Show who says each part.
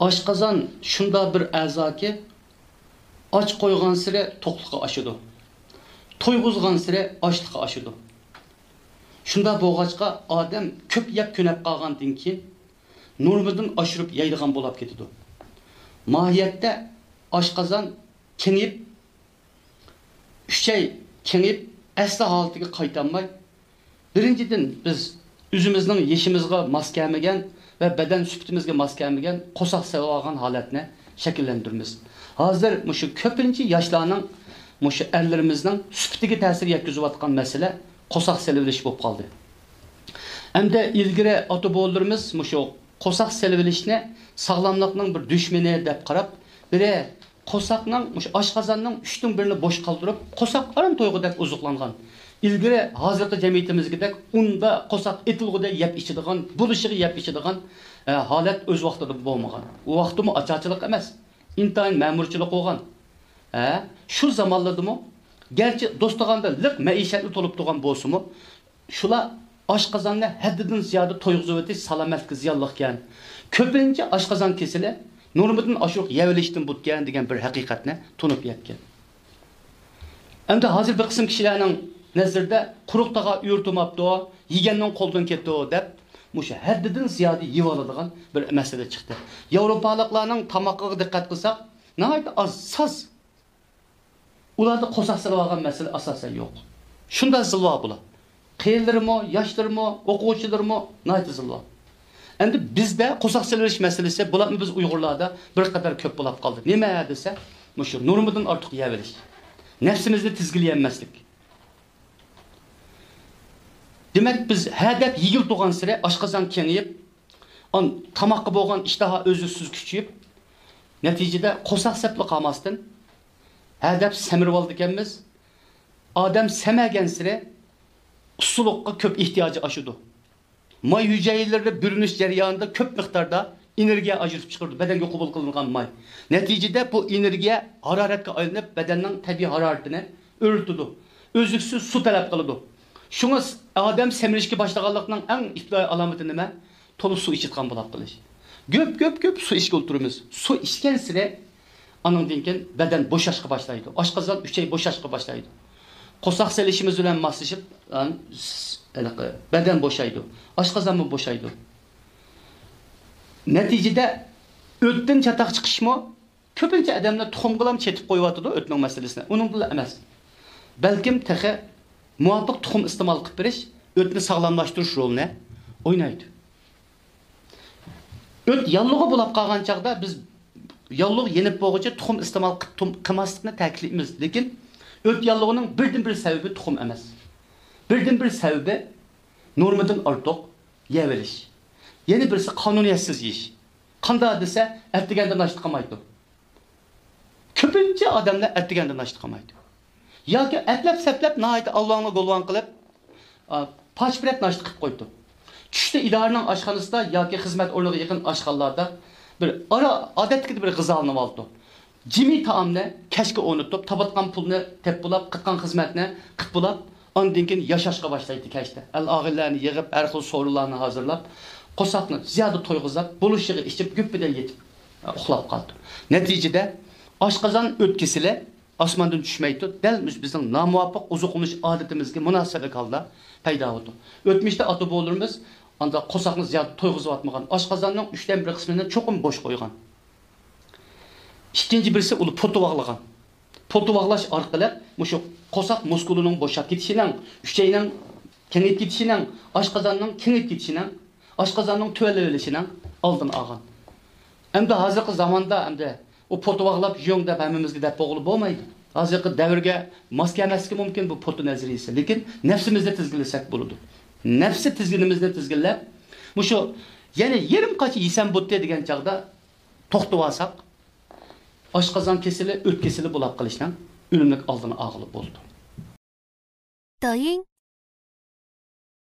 Speaker 1: Aşqazan şunda bir a'zo ki, aç qo'ygan siri to'qliqqa oshadi. To'yg'izgan siri ochliqqa oshadi. Shunda bo'lg'achqa odam ko'p yeb ko'nab qolgandan keyin normadan oshirib yeydigan bo'lib ketadi. Mohiyatda oshqozon kengib, uchay kengib, asli holatiga qaytolmay, birinchidan biz o'zimizning yeshimizga mos kelmagan ve beden süptümüzge maskelmigen qo'saq sevağın haletine şekillendirimiz. Hazır şu köpüncü yaşlarının şu erlerimizden süptigi tesir yetkiziyotgan mesele qo'saq seliviliş bo'lib qoldi. Hem de ilgili otobollarımız şu qo'saq selivilişine sağlamlıkның bir düşmeni deb qarab, biri qo'saqның şu aşqazanның 3/1'ni boş qaldırıp qo'saq aram toyğu deb uzuqlangan. İlgili hazırki cemiyetimizgidek unda qo'saq etilg'ida yeb ichadigan, buluşığı yeb ichadigan holat o'z vaqtida bo'lmagan. U vaqtimi açarchilik emas, intayin ma'murchilik bo'lgan. Shu zamonlardimi, gerçi do'staganda liq maishatli to'lib turgan bo'lsa-mu, shular oshqozonni haddidan ziyoda to'yg'izib o'tish salomatlikka ziyonli ekan. Ko'pincha oshqozon kesili normadan oshiq yevilishdan butgan degan bir haqiqatni tunib yetgan. Endi hozir bir qism kishilarning nazarda quruq tağa uyurtumaptı, yeganning qo'ldan ketdi deb Muşa haddidan ziyoda yeb oladigan bir masala chiqdi. Yevropaliklarning tamoqiga diqqat qilsak, nihoyat az soz. Ularda qo'saq silib olgan masala asosan yo'q. Shunda zilvo bular. Qiyinlarmi, yoshlarmi, o'quvchilarmi nihoyat zilvo. Endi bizda qo'saq silish masalasi bularni biz Uyg'urlarda bir qadar ko'p bo'lib qoldi. Nima desa, mushu normadan ortiq yeyverish. Nafsimizni tizgilayamaslik. Demek biz hedef yigil doğan sıra aşqazan kengiyip, on tamakka boğan iştaha özüsüz küçüyüp, neticede qo'saq sepli qalmasdan hedef semirib oldu ekanmiz. Adam semegen sıra usulukka köp ihtiyacı aşıdı. May hücreleri bürünüş jarayonida köp miqdarda energiya ajrıtib chiqardi, bedenge qabul qilingan may. Neticede bu energiya hararatga aylanib, bedenning tabiiy haroratini o'rtidi. Özüksüz su talab qiladi. Şuna adam semirişki başlaganlıkның en iftidai alameti nima? Tolu su içitgan bo'lib qilish. Köp su içki o'tirimiz. Su içken sire anından keyin beden boşashga başlaydı. Oshqozon uchay boşashga başlaydı. Qo'saq selishimiz bilan moslashib, beden boşaydı. Oshqozon mı boşaydı? Neticede o'tdan chataq chiqishmi? Ko'pincha odamlar tuxum qilam chetib qo'yibotdi o'tning masalasini. Uning bilan emas. Balkim texe muvafiq tuxum iste'mol qilib berish o'tni sog'lomlashtirish rolini o'ynaydi. O't yallig'i bo'lib qolgan chaqda biz yallig' yenib bo'lguncha tuxum iste'mol qilmaslikni ta'kidlaymiz. Lekin o't yallig'ining birdan-bir sababi tuxum emas. Birdan-bir sababi normadan ortiq yeyverish. Yana birisi qonuniyatsiz yeyish. Qanday desa, ertiganda nashti qilmaydi. Ko'pincha odamlar ertiganda nashti qilmaydi. Ya ki etlep seplep nahayet Allah'ına golvan kılıp paçbiret naştı qilib qo'ydi. Tushda idoraning oshxonasida yoki xizmat o'rniga yaqin oshxonalarda bir ara odatdagi bir g'izalni oldi. Jimi taomni kashga o'rnatib, tabatgan pulni tepulab, qilgan xizmatni qilib bo'lib, ondan keyin yashashga boshlaydi kashda. Al-og'illarni yig'ib, har xil sovrinlarni hozirlab, qo'saqni ziyoda to'yg'izib, bo'lishig'i ichib, güppida yetib uxlab qoldi. Neticede oshqozon o'tkisili osmondan tushmaydi. Dal bizning nomuvofiq uzuqlanish odatimizga munosabat holda paydo bo'ldi. O'tmishda ota-bobolarimiz anda qo'saqni ziyoda to'yg'izib atmagan, oshqozonning 3/1 qismini cho'qim bo'sh qo'ygan. Ikkinchi birisi uni potuvag'lagan. Potuvag'lash orqali shu qo'saq muskulining bo'shab ketishining, uchayning kengayib ketishining, oshqozonning kengayib ketishining, oshqozonning tuvallishining oldini olgan. Endi hozirgi zamonda endi o potuvag'lab yong deb hammamizga deb bo'g'ilib bo'lmaydi. Hozirgi davrga mos kelmasligi mumkin bu foto nazariyasi, lekin nafsimizni tizginlasak bo'ladi. Nafsi tizginimizni tizginlab, shu yana yerim qachi yesam bo'tdi degan chaqda to'xtab olsak, oshqozon kesili, o't kesili bo'lib qilishdan o'limlik oldini og'ilib bo'ldi.
Speaker 2: 抖音